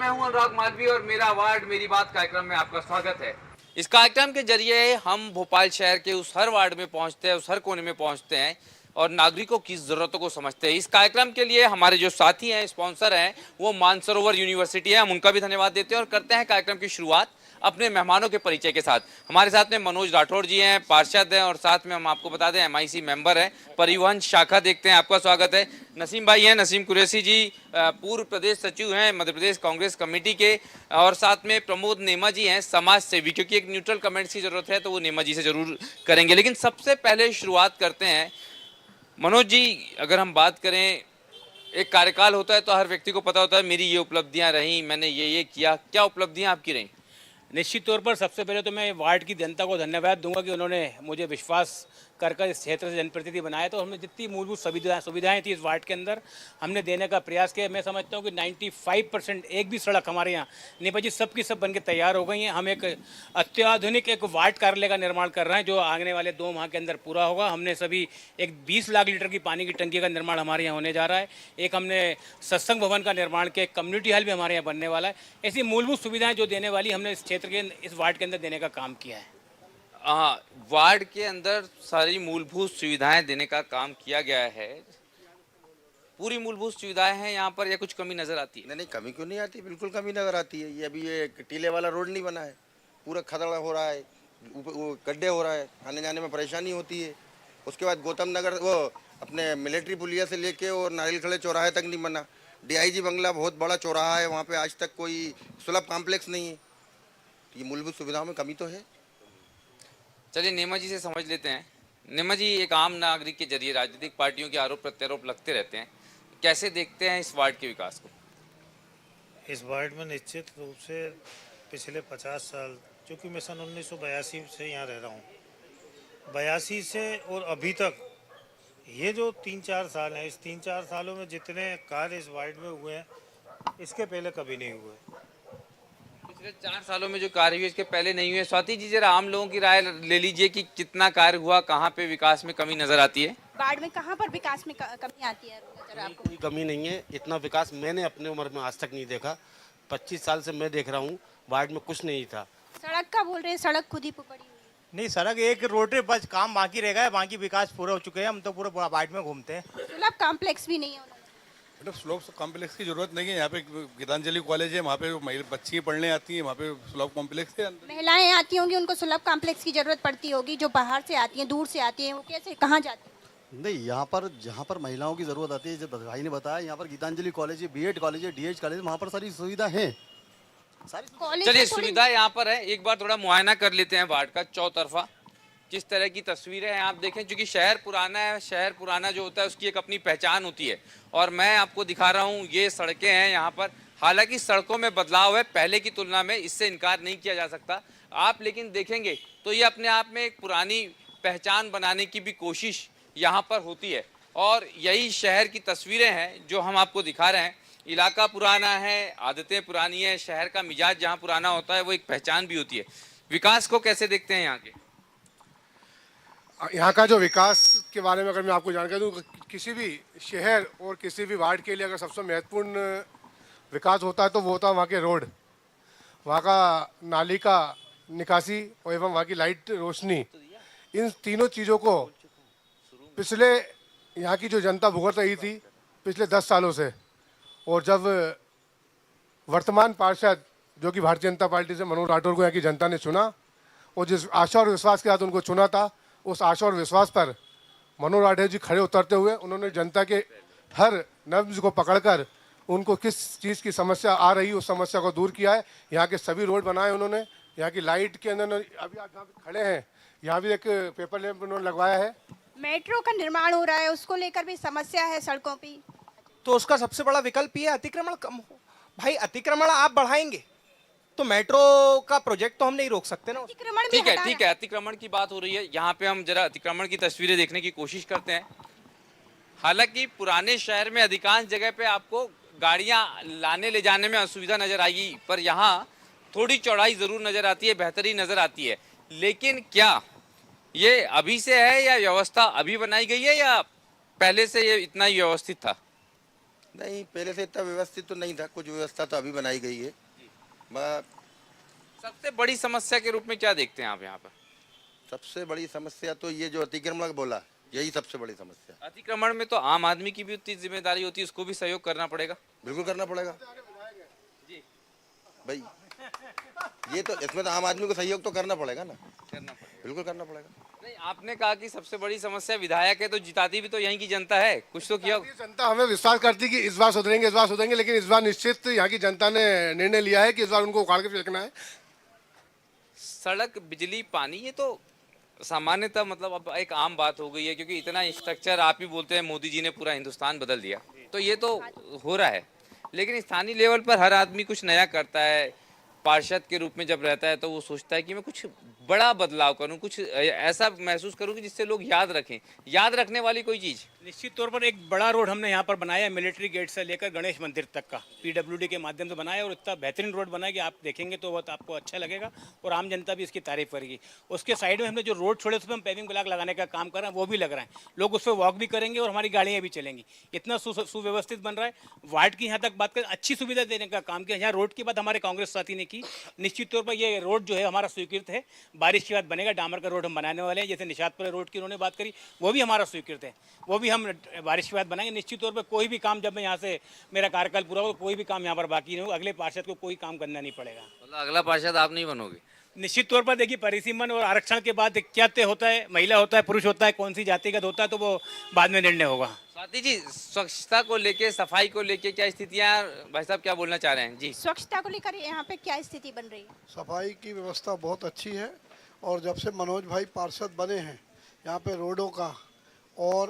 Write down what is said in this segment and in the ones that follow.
मैं हूं अनुराग मालवी और मेरा वार्ड मेरी बात कार्यक्रम में आपका स्वागत है। इस कार्यक्रम के जरिए हम भोपाल शहर के उस हर वार्ड में पहुंचते हैं, उस हर कोने में पहुंचते हैं और नागरिकों की ज़रूरतों को समझते हैं। इस कार्यक्रम के लिए हमारे जो साथी हैं, स्पॉन्सर हैं, वो मानसरोवर यूनिवर्सिटी है। हम उनका भी धन्यवाद देते हैं और करते हैं कार्यक्रम की शुरुआत अपने मेहमानों के परिचय के साथ। हमारे साथ में मनोज राठौड़ जी हैं, पार्षद हैं और साथ में हम आपको बता दें MIC मेंबर हैं, परिवहन शाखा देखते हैं। आपका स्वागत है। नसीम भाई हैं, नसीम कुरैशी जी पूर्व प्रदेश सचिव हैं मध्य प्रदेश कांग्रेस कमेटी के, और साथ में प्रमोद नेमा जी हैं, समाज सेवी। क्योंकि एक न्यूट्रल कमेंट्स की जरूरत है तो वो नेमा जी से जरूर करेंगे। लेकिन सबसे पहले शुरुआत करते हैं मनोज जी। अगर हम बात करें, एक कार्यकाल होता है तो हर व्यक्ति को पता होता है मेरी ये उपलब्धियां रहीं, मैंने ये किया। क्या उपलब्धियां आपकी रहीं? निश्चित तौर पर सबसे पहले तो मैं वार्ड की जनता को धन्यवाद दूंगा कि उन्होंने मुझे विश्वास कर इस क्षेत्र से जनप्रतिनिधि बनाया। तो हमने जितनी मूलभूत सुविधाएं थी इस वार्ड के अंदर हमने देने का प्रयास किया। मैं समझता हूं कि 95% एक भी सड़क हमारे यहाँ नेपाजी सब की सब बनके तैयार हो गई हैं। हम एक अत्याधुनिक एक वार्ड कार्यालय का निर्माण कर रहे हैं जो आने वाले 2 माह के अंदर पूरा होगा। हमने सभी एक 20 लाख लीटर की पानी की टंकी का निर्माण हमारे यहाँ होने जा रहा है। एक हमने सत्संग भवन का निर्माण किया, एक कम्युनिटी हॉल भी हमारे यहाँ बनने वाला है। ऐसी मूलभूत सुविधाएं जो देने वाली हमने इस क्षेत्र के इस वार्ड के अंदर देने का काम किया है। हाँ, वार्ड के अंदर सारी मूलभूत सुविधाएं देने का काम किया गया है। पूरी मूलभूत सुविधाएं हैं यहाँ पर या कुछ कमी नजर आती है? नहीं नहीं, कमी क्यों नहीं आती, बिल्कुल कमी नजर आती है। ये अभी ये टीले वाला रोड नहीं बना है, पूरा खदड़ा हो रहा है, वो गड्ढे हो रहा है, आने जाने में परेशानी होती है। उसके बाद गौतम नगर वो अपने मिलिट्री पुलिया से लेके और नारियल खड़े चौराहे तक नहीं बना। DIG बंगला बहुत बड़ा चौराहा है, वहाँ पे आज तक कोई सुलभ कॉम्प्लेक्स नहीं है। तो ये मूलभूत सुविधाओं में कमी तो है। चलिए नेमा जी से समझ लेते हैं। नेमा जी, एक आम नागरिक के जरिए राजनीतिक पार्टियों के आरोप प्रत्यारोप लगते रहते हैं, कैसे देखते हैं इस वार्ड के विकास को? इस वार्ड में निश्चित रूप से पिछले 50 साल, चूँकि मैं सन 1982 से यहाँ रह रहा हूँ, 82 से और अभी तक ये जो 3-4 साल हैं, इस 3-4 सालों में जितने कार्य इस वार्ड में हुए हैं इसके पहले कभी नहीं हुए। पिछले 4 सालों में जो कार्य हुए इसके पहले नहीं हुए। स्वाति जी, जरा आम लोगों की राय ले लीजिए कि कितना कार्य हुआ, कहाँ पे विकास में कमी नजर आती है? वार्ड में कहाँ पर विकास में कमी आती है नजर आपको? कोई कमी नहीं है। इतना विकास मैंने अपने उम्र में आज तक नहीं देखा। 25 साल से मैं देख रहा हूँ, वार्ड में कुछ नहीं था। सड़क का बोल रहे हैं, सड़क खुद ही पड़ी हुई है। नहीं, सड़क एक रोड बस काम बाकी रह गया है, बाकी विकास पूरा हो चुके हैं। हम तो पूरा वार्ड में घूमते हैं। सुलभ कॉम्प्लेक्स भी नहीं है उन्होंने। मतलब सुलभ कॉम्प्लेक्स की जरूरत नहीं है। यहाँ पे गीतांजलि कॉलेज है, वहाँ पे बच्चियाँ पढ़ने आती हैं, वहाँ पे सुलभ कॉम्प्लेक्स है। महिलाएं आती होंगी, उनको सुलभ कॉम्प्लेक्स की जरूरत पड़ती होगी। जो बाहर से आती हैं, दूर से आती हैं, वो कैसे कहाँ जाती हैं? नहीं, यहाँ पर जहाँ पर महिलाओं की ज़रूरत आती है, जब भाई ने बताया यहाँ पर गीतांजलि कॉलेज है, BEd कॉलेज है, DH कॉलेज, वहाँ पर सारी सुविधा है। चलिए, सुविधा यहाँ पर है। एक बार थोड़ा मुआयना कर लेते हैं वार्ड का चौतरफा, किस तरह की तस्वीरें हैं आप देखें। क्योंकि शहर पुराना है, शहर पुराना जो होता है उसकी एक अपनी पहचान होती है। और मैं आपको दिखा रहा हूँ ये सड़कें हैं यहाँ पर। हालांकि सड़कों में बदलाव है पहले की तुलना में, इससे इनकार नहीं किया जा सकता। आप लेकिन देखेंगे तो ये अपने आप में एक पुरानी पहचान बनाने की भी कोशिश यहाँ पर होती है। और यही शहर की तस्वीरें हैं जो हम आपको दिखा रहे हैं। इलाका पुराना है, आदतें पुरानी है, शहर का मिजाज जहाँ पुराना होता है वो एक पहचान भी होती है। विकास को कैसे देखते हैं यहाँ के? यहाँ का जो विकास के बारे में अगर मैं आपको जानकारी दूँ, किसी भी शहर और किसी भी वार्ड के लिए अगर सबसे महत्वपूर्ण विकास होता है तो वो होता है वहाँ के रोड, वहाँ का नाली का निकासी और एवं वहाँ की लाइट रोशनी। इन तीनों चीज़ों को पिछले यहाँ की जो जनता भुगत रही थी पिछले 10 सालों से, और जब वर्तमान पार्षद जो कि भारतीय जनता पार्टी से मनोज राठौड़ को यहाँ की जनता ने चुना और जिस आशा और विश्वास के साथ उनको चुना था, उस आशा और विश्वास पर मनोज राठौड़ जी खड़े उतरते हुए उन्होंने जनता के हर नब्ज को पकड़कर उनको किस चीज़ की समस्या आ रही है उस समस्या को दूर किया है। यहाँ के सभी रोड बनाए उन्होंने, यहाँ की लाइट के अंदर अभी आप जहाँ खड़े हैं यहाँ भी एक पेपर लैंप उन्होंने लगवाया है। मेट्रो का निर्माण हो रहा है, उसको लेकर भी समस्या है सड़कों पर। तो उसका सबसे बड़ा विकल्प ये अतिक्रमण कम हो। भाई अतिक्रमण आप बढ़ाएंगे तो मेट्रो का प्रोजेक्ट तो हम नहीं रोक सकते ना। ठीक है, ठीक है, अतिक्रमण की बात हो रही है। यहाँ पे हम जरा अतिक्रमण की तस्वीरें देखने की कोशिश करते हैं। हालांकि पुराने शहर में अधिकांश जगह पे आपको गाड़ियां लाने ले जाने में असुविधा नजर आएगी, पर यहाँ थोड़ी चौड़ाई जरूर नजर आती है, बेहतरी नजर आती है। लेकिन क्या ये अभी से है या व्यवस्था अभी बनाई गई है या पहले से ये इतना ही व्यवस्थित था? नहीं, पहले से इतना व्यवस्थित तो नहीं था, कुछ व्यवस्था तो अभी बनाई गई है। सबसे बड़ी समस्या के रूप में क्या देखते हैं आप यहाँ पर? सबसे बड़ी समस्या तो ये जो अतिक्रमण का बोला, यही सबसे बड़ी समस्या। अतिक्रमण में तो आम आदमी की भी उतनी जिम्मेदारी होती है, उसको भी सहयोग करना पड़ेगा। बिल्कुल करना पड़ेगा भाई, ये तो इसमें तो आम आदमी को सहयोग तो करना पड़ेगा ना, बिल्कुल करना पड़ेगा। नहीं, आपने कहा कि सबसे बड़ी समस्या विधायक है, तो जिताती भी तो यहीं की जनता है, कुछ तो किया। ये जनता हमें विश्वास करती कि इस बार सुधरेंगे, लेकिन इस बार निश्चित यहाँ की जनता ने निर्णय लिया है कि इस बार उनको उखाड़ के फेंकना है। सड़क, बिजली, पानी, ये तो सामान्यतः मतलब अब एक आम बात हो गई है, क्योंकि इतना स्ट्रक्चर आप ही बोलते हैं मोदी जी ने पूरा हिंदुस्तान बदल दिया, तो ये तो हो रहा है। लेकिन स्थानीय लेवल पर हर आदमी कुछ नया करता है। पार्षद के रूप में जब रहता है तो वो सोचता है कि मैं कुछ बड़ा बदलाव करूं, कुछ ऐसा महसूस करूं कि जिससे लोग याद रखें, याद रखने वाली कोई चीज़। निश्चित तौर पर एक बड़ा रोड हमने यहाँ पर बनाया है, मिलिट्री गेट से लेकर गणेश मंदिर तक का पीडब्ल्यूडी के माध्यम से बनाया है, और इतना बेहतरीन रोड बनाया कि आप देखेंगे तो बहुत आपको अच्छा लगेगा और आम जनता भी इसकी तारीफ करेगी। उसके साइड में हमने जो रोड छोड़े उसमें हम पेविंग ब्लॉक लगाने का काम कर रहे हैं, वो भी लग रहा है, लोग उस पर वॉक भी करेंगे और हमारी गाड़ियाँ भी चलेंगी। इतना सुव्यवस्थित बन रहा है। वार्ड की यहाँ तक बात करें, अच्छी सुविधा देने का काम किया। यहाँ रोड की बात हमारे कांग्रेस साथी ने की। निश्चित तौर पर ये रोड जो है हमारा स्वीकृत है, बारिश के बाद बनेगा। डामर का रोड हम बनाने वाले हैं, जैसे निशातपुर रोड की उन्होंने बात करी, वो भी हमारा स्वीकृत है, वो भी हम बारिश के बाद बनाएंगे। निश्चित तौर पर कोई भी काम, जब मैं यहाँ से मेरा कार्यकाल पूरा हो, कोई भी काम यहाँ पर बाकी नहीं हो, अगले पार्षद को कोई काम करना नहीं पड़ेगा। मतलब अगला पार्षद आप नहीं बनोगे? निश्चित तौर पर देखिए, परिसीमन और आरक्षण के बाद क्या तय होता है, महिला होता है, पुरुष होता है, कौन सी जातिगत होता है, तो वो बाद में निर्णय होगा। स्वाति जी, स्वच्छता को लेके, सफाई को लेके क्या स्थितियाँ, भाई साहब क्या बोलना चाह रहे हैं? जी, स्वच्छता को लेकर यहाँ पे क्या स्थिति बन रही है? सफाई की व्यवस्था बहुत अच्छी है, और जब से मनोज भाई पार्षद बने हैं, यहाँ पे रोडों का और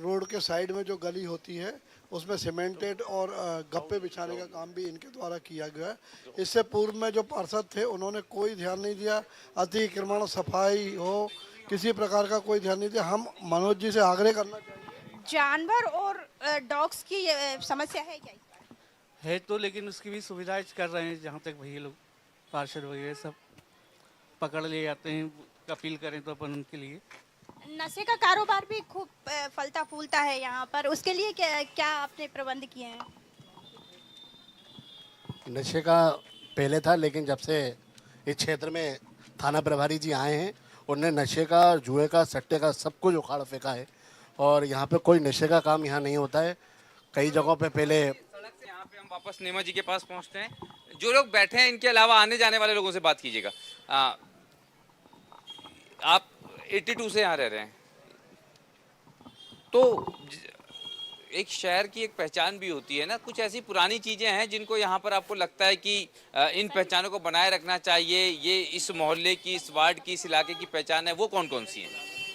रोड के साइड में जो गली होती है उसमें सीमेंटेड और गप्पे बिछाने का काम भी इनके द्वारा किया गया है। इससे पूर्व में जो पार्षद थे उन्होंने कोई ध्यान नहीं दिया, अतिक्रमण, सफाई हो, किसी प्रकार का कोई ध्यान नहीं दिया। हम मनोज जी से आग्रह करना चाहिए। जानवर और डॉग्स की समस्या है क्या? है तो, लेकिन उसकी भी सुविधाएं कर रहे हैं। जहाँ तक भैया लोग पार्षद वगैरह सब पकड़ ले जाते हैं, अपील करें तो अपन उनके लिए। नशे का कारोबार भी खूब फलता फूलता है यहाँ पर, उसके लिए क्या आपने प्रबंध किए हैं? नशे का पहले था, लेकिन जब से इस क्षेत्र में थाना प्रभारी जी आए हैं, उन्होंने नशे का, जुए का, सट्टे का सब कुछ उखाड़ फेंका है, और यहाँ पे कोई नशे का काम यहाँ नहीं होता है। कई जगहों पे पहले सड़क से यहाँ पे हम वापस नेमा जी के पास पहुँचते हैं। जो लोग बैठे हैं, इनके अलावा आने जाने वाले लोगों से बात कीजिएगा। आप 82 से यहाँ रह रहे हैं, तो एक शहर की एक पहचान भी होती है ना, कुछ ऐसी पुरानी चीजें हैं जिनको यहाँ पर आपको लगता है कि इन पहचानों को बनाए रखना चाहिए, ये इस मोहल्ले की, इस वार्ड की, इस इलाके की पहचान है, वो कौन कौन सी हैं?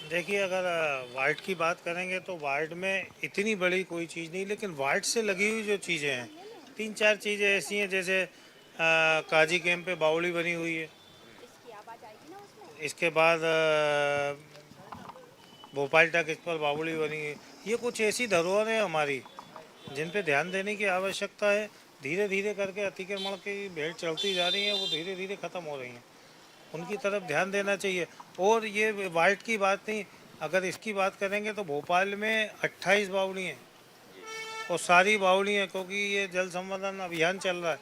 देखिए, अगर वार्ड की बात करेंगे तो वार्ड में इतनी बड़ी कोई चीज़ नहीं, लेकिन वार्ड से लगी हुई जो चीज़ें हैं, 3-4 चीज़ें ऐसी हैं, जैसे काजी कैंप पे बावड़ी बनी हुई है। इसके बाद भोपाल तक इस पर बावड़ी बनी है। ये कुछ ऐसी धरोहर है हमारी जिन पे ध्यान देने की आवश्यकता है। धीरे धीरे करके अतिक्रमण की भेंट चलती जा रही है, वो धीरे धीरे ख़त्म हो रही हैं, उनकी तरफ ध्यान देना चाहिए। और ये वार्ड की बात नहीं, अगर इसकी बात करेंगे तो भोपाल में 28 बावड़ी हैं, और सारी बावड़ी हैं, क्योंकि ये जल संवर्धन अभियान चल रहा है।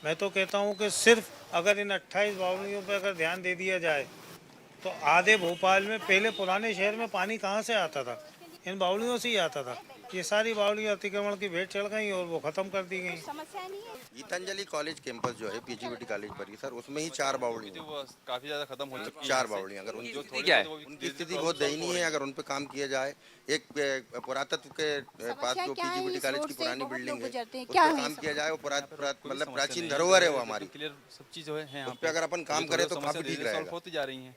मैं तो कहता हूँ कि सिर्फ अगर इन 28 बावड़ियों पर अगर ध्यान दे दिया जाए तो आधे भोपाल में, पहले पुराने शहर में पानी कहाँ से आता था? इन बावड़ियों से ही आता था। ये सारी बावड़ियाँ अतिक्रमण की भेंट चढ़ गई और वो ख़त्म कर दी गई। गीतांजलि कॉलेज कैंपस जो है, पीजीबीटी कॉलेज परिसर, उसमें ही 4 बावड़ी काफी ज्यादा खत्म हो चुकी है। 4 बावड़ी, अगर क्या है? उनकी स्थिति बहुत दयनीय है। अगर उन पे काम किया जाए, एक पुरातत्व के पास जो पीजीबीटी कॉलेज की पुरानी बिल्डिंग है, उस पर काम किया जाए, वो मतलब प्राचीन धरोहर है वो हमारी, सब चीज है उस पर अगर अपन काम करें तो काफी ठीक रहेगा। होती जा रही है।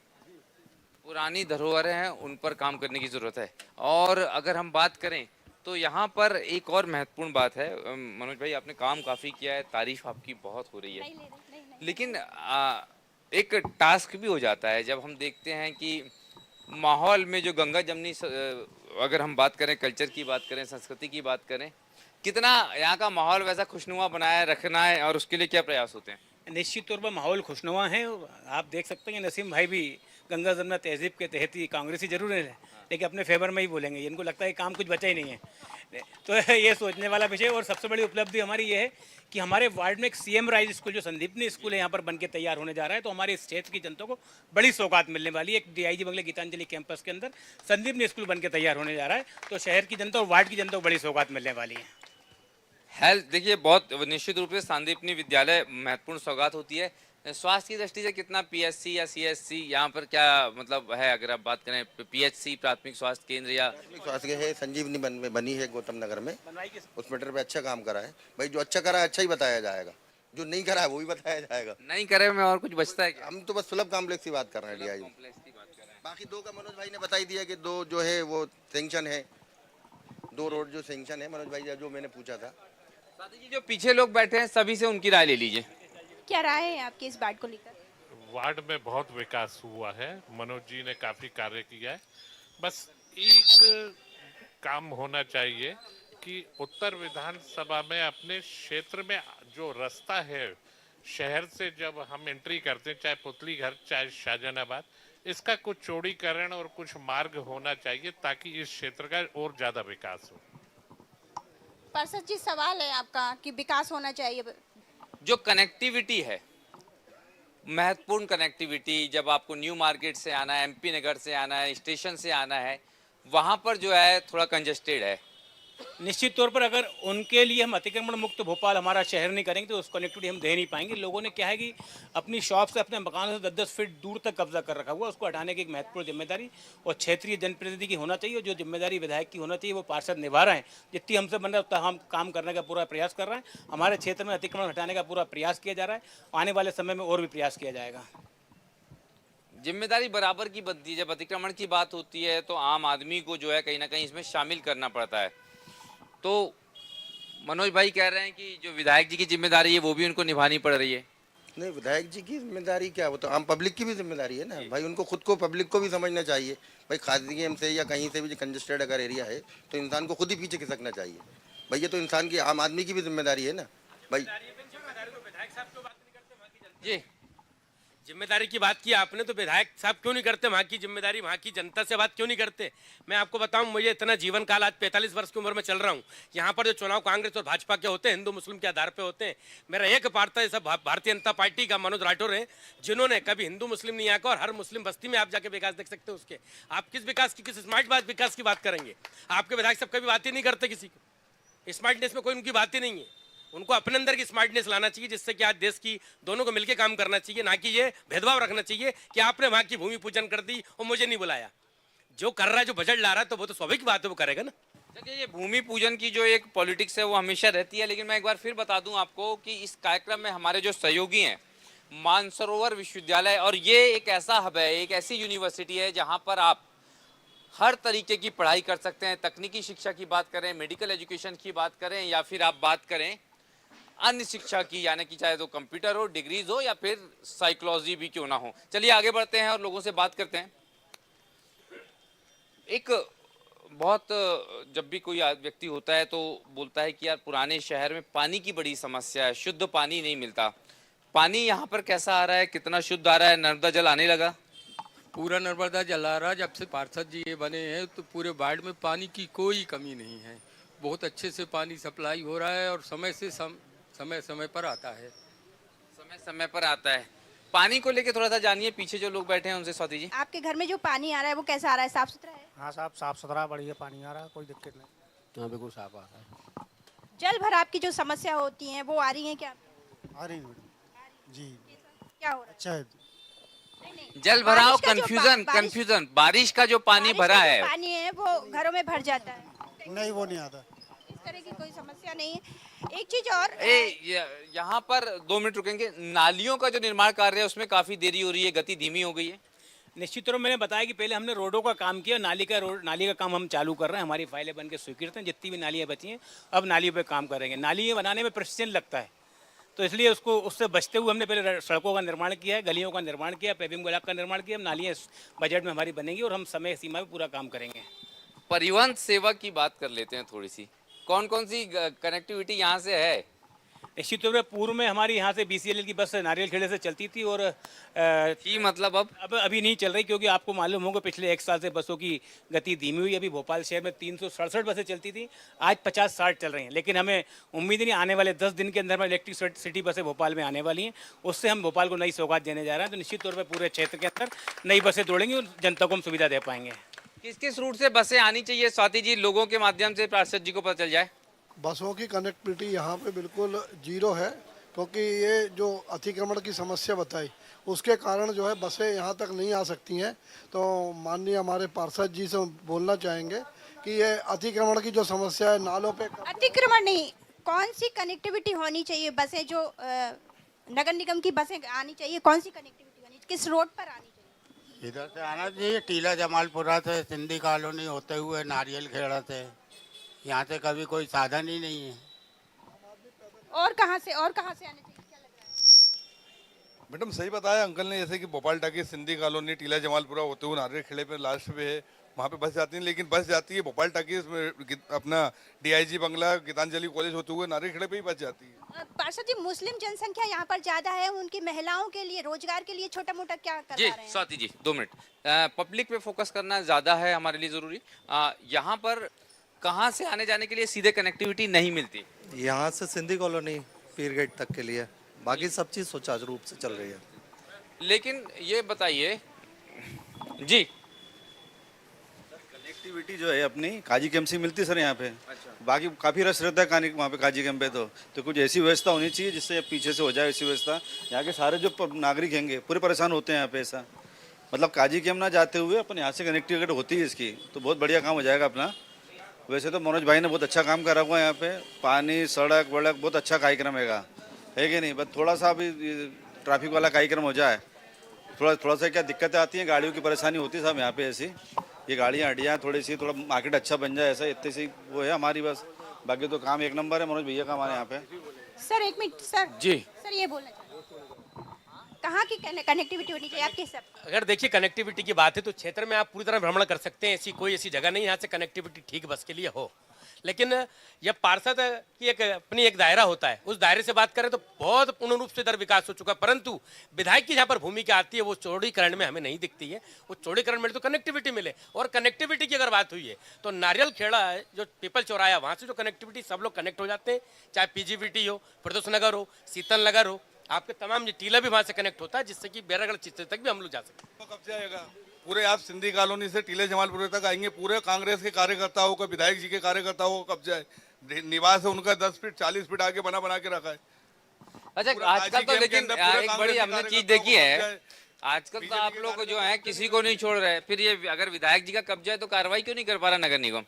पुरानी धरोहरें हैं, उन पर काम करने की जरूरत है। और अगर हम बात करें तो यहाँ पर एक और महत्वपूर्ण बात है। मनोज भाई, आपने काम काफ़ी किया है, तारीफ आपकी बहुत हो रही है, लेकिन एक टास्क भी हो जाता है जब हम देखते हैं कि माहौल में जो गंगा जमनी, अगर हम बात करें, कल्चर की बात करें, संस्कृति की बात करें, कितना यहाँ का माहौल वैसा खुशनुमा बनाए रखना है, और उसके लिए क्या प्रयास होते हैं? निश्चित तौर पर माहौल खुशनुमा है। आप देख सकते हैं नसीम भाई भी गंगा जमुना तहजीब के तहत ही कांग्रेसी जरूर है, लेकिन अपने फेवर में ही बोलेंगे। इनको लगता है काम कुछ बचा ही नहीं है, तो ये सोचने वाला विषय। और सबसे बड़ी उपलब्धि हमारी ये है कि हमारे वार्ड में एक CM राइज स्कूल जो संदीपनी स्कूल है यहाँ पर बन के तैयार होने जा रहा है, तो हमारे इस क्षेत्र की जनता को बड़ी सौगात मिलने वाली है। एक DIG बंगले गीतांजलि कैंपस के अंदर संदीपनी स्कूल बन के तैयार होने जा रहा है, तो शहर की जनता और वार्ड की जनता को बड़ी सौगात मिलने वाली है। हेल्थ देखिए, बहुत निश्चित रूप से संदीपनी विद्यालय महत्वपूर्ण सौगात होती है। स्वास्थ्य की दृष्टि से कितना PSC या CSC यहाँ पर क्या मतलब है, अगर आप बात करें PHC प्राथमिक स्वास्थ्य केंद्र या स्वास्थ्य है संजीवनी बनी है गौतम नगर में, उस मैटर पे अच्छा काम करा है भाई। जो अच्छा करा है अच्छा ही बताया जाएगा, जो नहीं करा है वो भी बताया जाएगा। नहीं करे में और कुछ बचता है क्या? हम तो बस सुलभ कॉम्प्लेक्स की बात कर रहे हैं DIG। बाकी 2 का मनोज भाई ने बताई दिया कि 2 जो है वो सेंक्शन है, 2 रोड जो सेंक्शन है मनोज भाई जो मैंने पूछा था। साथी जी, जो पीछे लोग बैठे हैं सभी से उनकी राय ले लीजिए। क्या राय है आपकी इस वार्ड को लेकर? वार्ड में बहुत विकास हुआ है, मनोज जी ने काफी कार्य किया है। बस एक काम होना चाहिए कि उत्तर विधानसभा में अपने क्षेत्र में जो रास्ता है शहर से जब हम एंट्री करते हैं, चाहे पुतली घर चाहे शाहजहानाबाद, इसका कुछ चौड़ीकरण और कुछ मार्ग होना चाहिए ताकि इस क्षेत्र का और ज्यादा विकास हो। पार्षद जी, सवाल है आपका कि विकास होना चाहिए। जो कनेक्टिविटी है, महत्वपूर्ण कनेक्टिविटी, जब आपको न्यू मार्केट से आना है, MP नगर से आना है, स्टेशन से आना है, वहां पर जो है थोड़ा कंजेस्टेड है। निश्चित तौर पर अगर उनके लिए हम अतिक्रमण मुक्त भोपाल हमारा शहर नहीं करेंगे तो उस कनेक्टिविटी हम दे नहीं पाएंगे। लोगों ने क्या है कि अपनी शॉप से अपने मकानों से 10-10 फीट दूर तक कब्जा कर रखा हुआ, उसको हटाने की एक महत्वपूर्ण जिम्मेदारी और क्षेत्रीय जनप्रतिनिधि की होना चाहिए। जो जिम्मेदारी विधायक की होना चाहिए वो पार्षद निभा रहे हैं। जितनी हमसे बन रहा है उतना हम काम करने का पूरा प्रयास कर रहे हैं। हमारे क्षेत्र में अतिक्रमण हटाने का पूरा प्रयास किया जा रहा है, आने वाले समय में और भी प्रयास किया जाएगा। जिम्मेदारी बराबर की बनती है। जब अतिक्रमण की बात होती है तो आम आदमी को जो है कहीं ना कहीं इसमें शामिल करना पड़ता है। तो मनोज भाई कह रहे हैं कि जो विधायक जी की जिम्मेदारी है वो भी उनको निभानी पड़ रही है। नहीं, विधायक जी की जिम्मेदारी क्या, वो तो आम पब्लिक की भी जिम्मेदारी है ना भाई। उनको खुद को, पब्लिक को भी समझना चाहिए भाई। खादिम से या कहीं से भी कंजेस्टेड अगर एरिया है तो इंसान को खुद ही पीछे खिसकना चाहिए भाई। ये तो इंसान की, आम आदमी की भी जिम्मेदारी है ना भाई। जी, जिम्मेदारी की बात की आपने, तो विधायक साहब क्यों नहीं करते वहाँ की जिम्मेदारी, वहाँ की जनता से बात क्यों नहीं करते? मैं आपको बताऊं, मुझे इतना जीवन काल, आज 45 वर्ष की उम्र में चल रहा हूँ। यहाँ पर जो चुनाव कांग्रेस और भाजपा के होते हैं, हिंदू मुस्लिम के आधार पे होते हैं। मेरा एक पार्टी सब भारतीय जनता पार्टी का मनोज राठौर है, जिन्होंने कभी हिंदू मुस्लिम नहीं आकर, और हर मुस्लिम बस्ती में आप जाके विकास देख सकते हो उसके। आप किस विकास की, किस स्मार्ट विकास की बात करेंगे? आपके विधायक सब कभी बात ही नहीं करते किसी को। स्मार्टनेस में कोई उनकी बात ही नहीं है। उनको अपने अंदर की स्मार्टनेस लाना चाहिए, जिससे कि आज देश की दोनों को मिलकर काम करना चाहिए, ना कि ये भेदभाव रखना चाहिए कि आपने वहां की भूमि पूजन कर दी और मुझे नहीं बुलाया। जो कर रहा है, जो बजट ला रहा है, तो वो तो स्वाभाविक बात है, वो करेगा ना। देखिए, ये भूमि पूजन की जो एक पॉलिटिक्स है वो हमेशा रहती है। लेकिन मैं एक बार फिर बता दूं आपको कि इस कार्यक्रम में हमारे जो सहयोगी हैं, मानसरोवर विश्वविद्यालय, और ये एक ऐसा हब है, एक ऐसी यूनिवर्सिटी है जहाँ पर आप हर तरीके की पढ़ाई कर सकते हैं। तकनीकी शिक्षा की बात करें, मेडिकल एजुकेशन की बात करें, या फिर आप बात करें अन्य शिक्षा की, यानी कि चाहे तो कंप्यूटर हो, डिग्रीज हो, या फिर साइकोलॉजी भी क्यों ना हो। चलिए आगे बढ़ते हैं और लोगों से बात करते हैं। एक बहुत, जब भी कोई व्यक्ति होता है तो बोलता है कि यार पुराने शहर में पानी की बड़ी समस्या है, शुद्ध पानी नहीं मिलता। पानी यहाँ पर कैसा आ रहा है, कितना शुद्ध आ रहा है? नर्मदा जल आने लगा? पूरा नर्मदा जल आ रहा। जब से पार्षद जी ये बने हैं तो पूरे वार्ड में पानी की कोई कमी नहीं है। बहुत अच्छे से पानी सप्लाई हो रहा है और समय समय पर आता है। समय समय पर आता है। पानी को लेके थोड़ा सा जानिए, पीछे जो लोग बैठे हैं उनसे। स्वाति जी, आपके घर में जो पानी आ रहा है वो कैसा आ रहा है? साफ सुथरा है? हाँ साहब, साफ सुथरा बढ़िया पानी आ रहा है, कोई दिक्कत नहीं। यहाँ बिल्कुल साफ आ रहा है। जल भराव की जो समस्या होती है वो आ रही है क्या? आ रही मैडम जी। क्या हो रहा है? अच्छा है। जल भराव, कंफ्यूजन, बारिश का जो पानी भरा है, पानी है वो घरों में भर जाता है? नहीं, वो नहीं आता। इस तरह की कोई समस्या नहीं है। एक चीज और, यहाँ पर 2 मिनट रुकेंगे। नालियों का जो निर्माण कार्य है उसमें काफी देरी हो रही है, गति धीमी हो गई है। निश्चित तौर मैंने बताया कि पहले हमने रोडों का काम किया, नाली का काम हम चालू कर रहे हैं। हमारी फाइलें बन के स्वीकृत हैं, जितनी भी नालियाँ बची हैं अब नालियों पे काम करेंगे। नालियाँ बनाने में प्रतिदिन लगता है, तो इसलिए उससे बचते हुए हमने पहले सड़कों का निर्माण किया है, गलियों का निर्माण किया, पेविंग ब्लॉक का निर्माण किया। अब नालियाँ बजट में हमारी बनेंगी और हम समय सीमा में पूरा काम करेंगे। परिवहन सेवा की बात कर लेते हैं थोड़ी सी। कौन कौन सी कनेक्टिविटी यहाँ से है? निश्चित तौर पर पूर्व में हमारी यहाँ से BCLL की बस नारियल खेड़े से चलती थी और मतलब अब अभी नहीं चल रही, क्योंकि आपको मालूम होगा पिछले 1 साल से बसों की गति धीमी हुई। अभी भोपाल शहर में 367 बसें चलती थी, आज 50-60 चल रही हैं। लेकिन हमें उम्मीद नहीं, आने वाले 10 दिन के अंदर में इलेक्ट्रिक सिटी बसें भोपाल में आने वाली हैं। उससे हम भोपाल को नई सौगात देने जा रहे हैं। तो निश्चित तौर पर पूरे क्षेत्र के अंदर नई बसें दौड़ेंगी और जनता को हम सुविधा दे पाएंगे। किस किस रूट से बसें आनी चाहिए स्वाति जी, लोगों के माध्यम से पार्षद जी को पता चल जाए? बसों की कनेक्टिविटी यहाँ पे बिल्कुल जीरो है, क्योंकि ये जो अतिक्रमण की समस्या बताई उसके कारण जो है बसें यहाँ तक नहीं आ सकती हैं। तो माननीय हमारे पार्षद जी से बोलना चाहेंगे कि ये अतिक्रमण की जो समस्या है नालों पे। अतिक्रमण नहीं, कौन सी कनेक्टिविटी होनी चाहिए? बसें जो नगर निगम की बसें आनी चाहिए, कौन सी कनेक्टिविटी होनी, किस रोड पर आनी चाहिए? इधर से आना चाहिए, टीला जमालपुरा से सिंधी कॉलोनी होते हुए नारियल खेड़ा से। यहाँ से कभी कोई साधन ही नहीं है। और कहाँ से आने चाहिए, क्या लग रहा है? मैडम सही बताया अंकल ने, जैसे कि भोपाल टाकी, सिंधी कॉलोनी, टीला जमालपुरा होते हुए नारियल खेड़े पे लास्ट पे है, वहाँ पे बस जाती है। लेकिन बस जाती है भोपाल टाकी अपना DIG बंगला, गीतांजलि कॉलेज होते हुए नारियल खेड़े पे ही बस जाती है। पार्षद जी, मुस्लिम जनसंख्या यहाँ पर ज्यादा है, उनकी महिलाओं के लिए रोजगार के लिए छोटा मोटा क्या करवा जी रहे हैं? स्वाति जी 2 मिनट, पब्लिक पे फोकस करना ज्यादा है हमारे लिए जरूरी। यहाँ पर कहाँ से आने जाने के लिए सीधे कनेक्टिविटी नहीं मिलती? यहाँ से सिंधी कॉलोनी पीर गेट तक के लिए, बाकी सब चीज़ सुचारू रूप से चल रही है। लेकिन ये बताइए जी, कनेक्टिविटी जो है अपनी काजी कैंप से मिलती है सर यहाँ पे। अच्छा। बाकी काफ़ी रश रहता है वहाँ पे काजी कैंप पे, तो कुछ ऐसी व्यवस्था होनी चाहिए जिससे पीछे से हो जाए ऐसी व्यवस्था। यहाँ के सारे जो नागरिक हैंगे पूरे परेशान होते हैं यहाँ पे, ऐसा मतलब काजी कैंप ना जाते हुए अपन यहाँ से कनेक्टिविटी होती है इसकी, तो बहुत बढ़िया काम हो जाएगा अपना। वैसे तो मनोज भाई ने बहुत अच्छा काम करा हुआ है यहाँ पे, पानी सड़क वड़क बहुत अच्छा कार्यक्रम है कि नहीं? बस थोड़ा सा अभी ट्रैफिक वाला कार्यक्रम हो जाए, थोड़ा सा क्या दिक्कतें आती हैं, गाड़ियों की परेशानी होती है सब यहाँ पे ऐसी। ये गाड़ियाँ हटियाँ थोड़ी सी, थोड़ा मार्केट अच्छा बन जाए, ऐसा इतनी सी वो है हमारी बस। बाकी तो काम 1 नंबर है मनोज भैया का हमारे यहाँ पे। सर 1 मिनट सर जी, सर ये बोलना चाहिए, कहाँ की कनेक्टिविटी होनी चाहिए आपके हिसाब से? अगर देखिए कनेक्टिविटी की बात है तो क्षेत्र में आप पूरी तरह भ्रमण कर सकते हैं, कोई ऐसी जगह नहीं यहाँ से कनेक्टिविटी ठीक बस के लिए हो। लेकिन जब पार्षद की अपनी एक दायरा होता है, उस दायरे से बात करें तो बहुत पूर्ण रूप से इधर विकास हो चुका है, परंतु विधायक की जहाँ पर भूमिका आती है वो चौड़ीकरण में हमें नहीं दिखती है। वो चौड़ीकरण में तो कनेक्टिविटी मिले, और कनेक्टिविटी की अगर बात हुई है तो नारियल खेड़ा जो पीपल चौराया, वहाँ से जो कनेक्टिविटी सब लोग कनेक्ट हो जाते हैं, चाहे PGVT हो, प्रदोष नगर हो, शीतल नगर हो, आपके तमाम ये टीला भी वहाँ से कनेक्ट होता है, जिससे कि बैरागढ़ चित्ते तक भी हम लोग जा सकते हैं। कब जाएगा? पूरे आप सिंधी कॉलोनी से टीले जमालपुर तक आएंगे, पूरे कांग्रेस के कार्यकर्ताओं को, विधायक जी के कार्यकर्ताओं को कब्जा है। निवास है उनका 10 फीट 40 फीट आगे बना के रखा है। अच्छा आजकल तो लेकिन एक बड़ी हमने चीज देखी है, आजकल तो आप लोग जो है किसी को नहीं छोड़ रहे। फिर ये अगर विधायक जी का कब्जा है तो कार्रवाई क्यों नहीं कर पा रहा नगर निगम?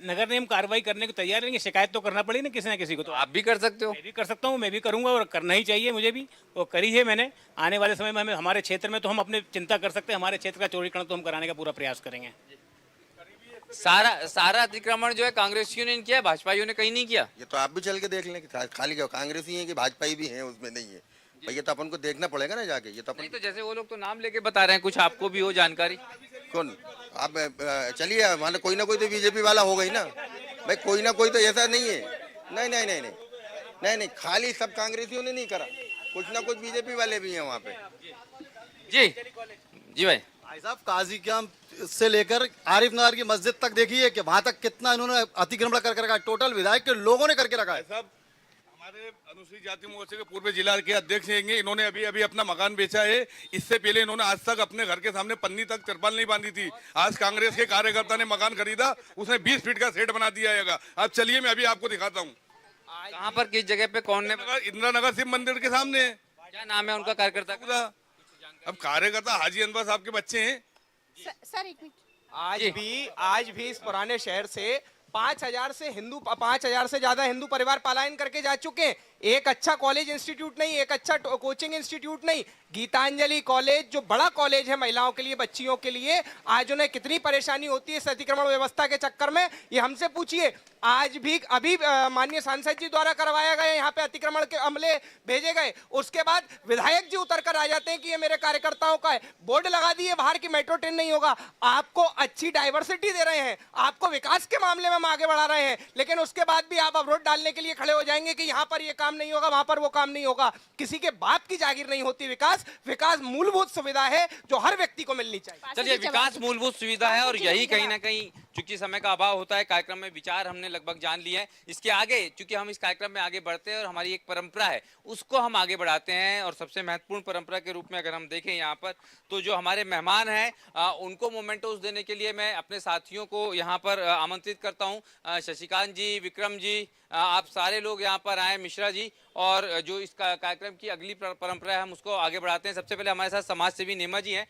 नगर निगम कार्रवाई करने को तैयार नहीं, शिकायत तो करना पड़ी ना किसी ना किसी को। तो आप भी कर सकते हो। मैं भी कर सकता हूँ, मैं भी करूँगा और करना ही चाहिए मुझे भी, वो करी है मैंने। आने वाले समय में हमें हमारे क्षेत्र में तो हम अपने चिंता कर सकते हैं, हमारे क्षेत्र का चौड़ीकरण तो हम कराने का पूरा प्रयास करेंगे। सारा अतिक्रमण जो है कांग्रेसियों ने किया, भाजपाइयों ने कहीं नहीं किया। ये तो आप भी चल के देख लें कि खाली कांग्रेसी है कि भाजपाई भी हैं उसमें, नहीं है भाई, ये तो अपन को देखना पड़ेगा ना जाके। ये तो अपन तो जैसे वो लोग तो नाम लेके बता रहे हैं, कुछ आपको भी हो जानकारी? कौन? आप चलिए, मान कोई ना कोई तो बीजेपी वाला हो गई ना भाई, कोई ना कोई तो ऐसा नहीं है। नहीं नहीं नहीं नहीं नहीं नहीं, खाली सब कांग्रेसियों ने नहीं करा, कुछ ना कुछ बीजेपी वाले भी हैं वहाँ पे। जी भाई साहब, काजी कैंप से लेकर आरिफ नगर की मस्जिद तक देखिए कि वहां तक कितना इन्होंने अतिक्रमण करके रखा है, टोटल विधायक के लोगों ने करके रखा है। साहब हमारे अनुसूचित जाति मोर्चे के पूर्व जिला के अध्यक्ष हैं, इन्होंने अभी अपना मकान बेचा है। इससे पहले इन्होंने आज तक अपने घर के सामने पन्नी तक तिरपाल नहीं बांधी थी। आज कांग्रेस के कार्यकर्ता ने मकान खरीदा, उसने 20 फीट का सेट बना दिया है। अब चलिए मैं अभी आपको दिखाता हूँ कहाँ पर, किस जगह पे, कौन ने? इंदिरा नगर शिव मंदिर के सामने। क्या नाम है उनका कार्यकर्ता का? अब कार्यकर्ता हाजी अनवर साहब के बच्चे हैं। सर 1 आज मिनट, भी इस पुराने शहर से 5,000 से ज्यादा हिंदू परिवार पलायन करके जा चुके हैं। एक अच्छा कॉलेज इंस्टीट्यूट नहीं, एक अच्छा कोचिंग इंस्टीट्यूट नहीं, गीतांजलि कॉलेज जो बड़ा कॉलेज है महिलाओं के लिए, बच्चियों के लिए, आज उन्हें कितनी परेशानी होती है इस अतिक्रमण व्यवस्था के चक्कर में, ये हमसे पूछिए। आज भी अभी माननीय सांसद जी द्वारा करवाया गया, यहाँ पे अतिक्रमण के अमले भेजे गए, उसके बाद विधायक जी उतर कर आ जाते हैं कि ये मेरे कार्यकर्ताओं का है, बोर्ड लगा दिए बाहर की मेट्रो ट्रेन नहीं होगा। आपको अच्छी डाइवर्सिटी दे रहे हैं, आपको विकास के मामले में हम आगे बढ़ा रहे हैं, लेकिन उसके बाद भी आप अवरोध डालने के लिए खड़े हो जाएंगे कि यहाँ पर ये काम नहीं होगा, वहां पर वो काम नहीं होगा। किसी के बाप की जागीर नहीं होती विकास मूलभूत सुविधा है जो हर व्यक्ति को मिलनी चाहिए। चलिए, विकास मूलभूत सुविधा है और यही कहीं ना कहीं, चूंकि समय का अभाव होता है, कार्यक्रम में विचार हमने लगभग जान लिए हैं। इसके आगे चूंकि हम इस कार्यक्रम में आगे बढ़ते हैं और हमारी एक परंपरा है उसको हम आगे बढ़ाते हैं, और सबसे महत्वपूर्ण परंपरा के रूप में अगर हम देखें यहाँ पर, तो जो हमारे मेहमान हैं उनको मोमेंटोस देने के लिए मैं अपने साथियों को यहाँ पर आमंत्रित करता हूँ। शशिकांत जी, विक्रम जी, आप सारे लोग यहाँ पर आए, मिश्रा जी, और जो इस कार्यक्रम की अगली परंपरा है हम उसको आगे बढ़ाते हैं। सबसे पहले हमारे साथ समाज सेवी नेमा जी हैं,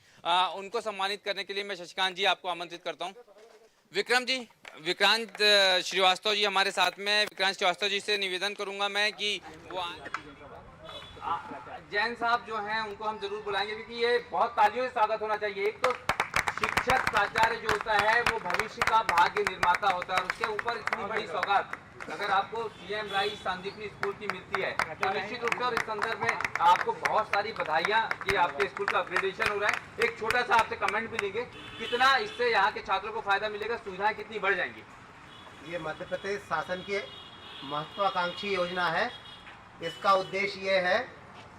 उनको सम्मानित करने के लिए मैं शशिकांत जी आपको आमंत्रित करता हूँ। विक्रम जी, विक्रांत श्रीवास्तव जी हमारे साथ में। विक्रांत श्रीवास्तव जी से निवेदन करूंगा मैं कि वो जैन साहब जो हैं उनको हम जरूर बुलाएंगे, क्योंकि ये बहुत तालियों से स्वागत होना चाहिए। एक तो शिक्षक प्राचार्य जो होता है वो भविष्य का भाग्य निर्माता होता है, और उसके ऊपर इतनी बड़ी सौगात अगर आपको सीएम राइस सांदीपनी स्कूल की मिलती है तो निश्चित रूप से, और इस संदर्भ में आपको बहुत सारी बधाइयाँ कि आपके स्कूल का अपग्रेडेशन हो रहा है। एक छोटा सा आपसे कमेंट भी लेंगे, कितना इससे यहाँ के छात्रों को फायदा मिलेगा, सुविधाएं कितनी बढ़ जाएंगी? ये मध्य प्रदेश शासन की महत्वाकांक्षी योजना है। इसका उद्देश्य ये है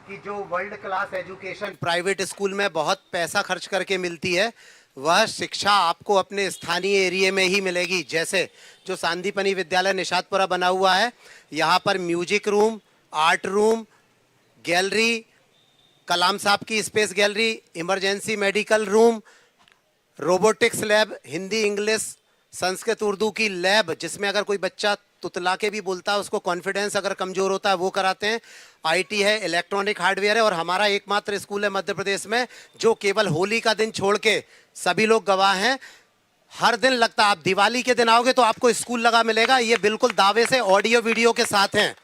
कि जो world class education private school में बहुत पैसा खर्च करके मिलती है, वह शिक्षा आपको अपने स्थानीय एरिया में ही मिलेगी। जैसे जो सांदीपनी विद्यालय निषादपुरा बना हुआ है, यहाँ पर music room, art room, gallery, Kalam साहब की space gallery, emergency medical room, robotics lab, Hindi English Sanskrit Urdu की लैब, जिसमें अगर कोई बच्चा तुतला के भी बोलता है, उसको कॉन्फिडेंस अगर कमजोर होता है वो कराते हैं। आईटी है, इलेक्ट्रॉनिक हार्डवेयर है, और हमारा एकमात्र स्कूल है मध्य प्रदेश में जो केवल होली का दिन छोड़ के, सभी लोग गवाह हैं, हर दिन लगता है। आप दिवाली के दिन आओगे तो आपको स्कूल लगा मिलेगा, ये बिल्कुल दावे से ऑडियो वीडियो के साथ हैं।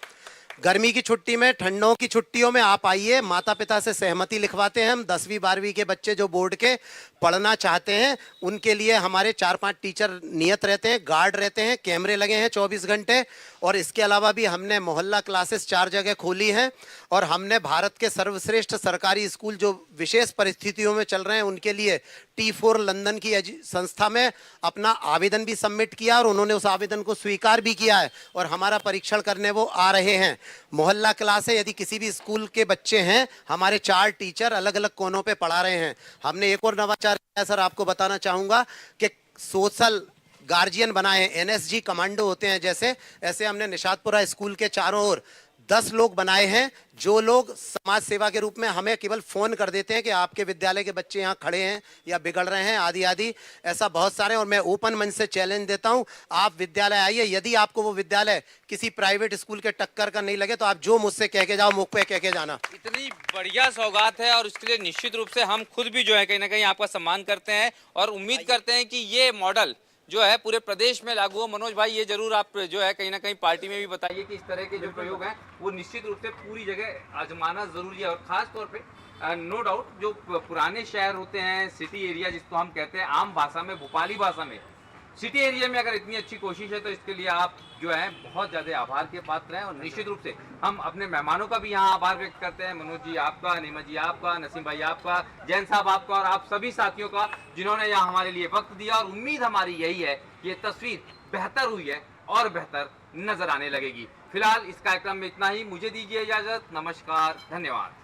गर्मी की छुट्टी में, ठंडों की छुट्टियों में आप आइए, माता पिता से सहमति लिखवाते हैं हम। 10वीं 12वीं के बच्चे जो बोर्ड के पढ़ना चाहते हैं उनके लिए हमारे 4-5 टीचर नियत रहते हैं, गार्ड रहते हैं, कैमरे लगे हैं 24 घंटे। और इसके अलावा भी हमने मोहल्ला क्लासेस 4 जगह खोली हैं, और हमने भारत के सर्वश्रेष्ठ सरकारी स्कूल जो विशेष परिस्थितियों में चल रहे हैं उनके लिए T4 लंदन की संस्था में अपना आवेदन भी सबमिट किया, और उन्होंने उस आवेदन को स्वीकार भी किया है, और हमारा परीक्षण करने वो आ रहे हैं। मोहल्ला क्लास है, यदि किसी भी स्कूल के बच्चे हैं, हमारे 4 टीचर अलग अलग कोनों पे पढ़ा रहे हैं। हमने एक और नवाचार किया सर, आपको बताना चाहूँगा कि सोशल गार्जियन बनाए हैं, NSG कमांडो होते हैं जैसे, ऐसे हमने निषादपुरा स्कूल के चारों ओर 10 लोग बनाए हैं, जो लोग समाज सेवा के रूप में हमें केवल फ़ोन कर देते हैं कि आपके विद्यालय के बच्चे यहाँ खड़े हैं या बिगड़ रहे हैं, आदि आदि, ऐसा बहुत सारे। और मैं ओपन मंच से चैलेंज देता हूँ, आप विद्यालय आइए, यदि आपको वो विद्यालय किसी प्राइवेट स्कूल के टक्कर का नहीं लगे तो आप जो मुझसे कह के जाओ, मुख पे कह के जाना। इतनी बढ़िया सौगात है, और इसके लिए निश्चित रूप से हम खुद भी जो है कहीं ना कहीं आपका सम्मान करते हैं, और उम्मीद करते हैं कि ये मॉडल जो है पूरे प्रदेश में लागू हो। मनोज भाई, ये जरूर आप जो है कहीं ना कहीं पार्टी में भी बताइए कि इस तरह के जो प्रयोग हैं वो निश्चित रूप से पूरी जगह आजमाना जरूरी है, और खास तौर पे नो डाउट जो पुराने शहर होते हैं, सिटी एरिया जिसको हम कहते हैं आम भाषा में, भोपाली भाषा में, सिटी एरिया में अगर इतनी अच्छी कोशिश है तो इसके लिए आप जो है बहुत ज़्यादा आभार के पात्र हैं। और निश्चित रूप से हम अपने मेहमानों का भी यहाँ आभार व्यक्त करते हैं, मनोज जी आपका, नीमा जी आपका, नसीम भाई आपका, जैन साहब आपका, और आप सभी साथियों का जिन्होंने यहाँ हमारे लिए वक्त दिया। और उम्मीद हमारी यही है कि ये तस्वीर बेहतर हुई है और बेहतर नजर आने लगेगी। फिलहाल इस कार्यक्रम में इतना ही, मुझे दीजिए इजाजत, नमस्कार, धन्यवाद।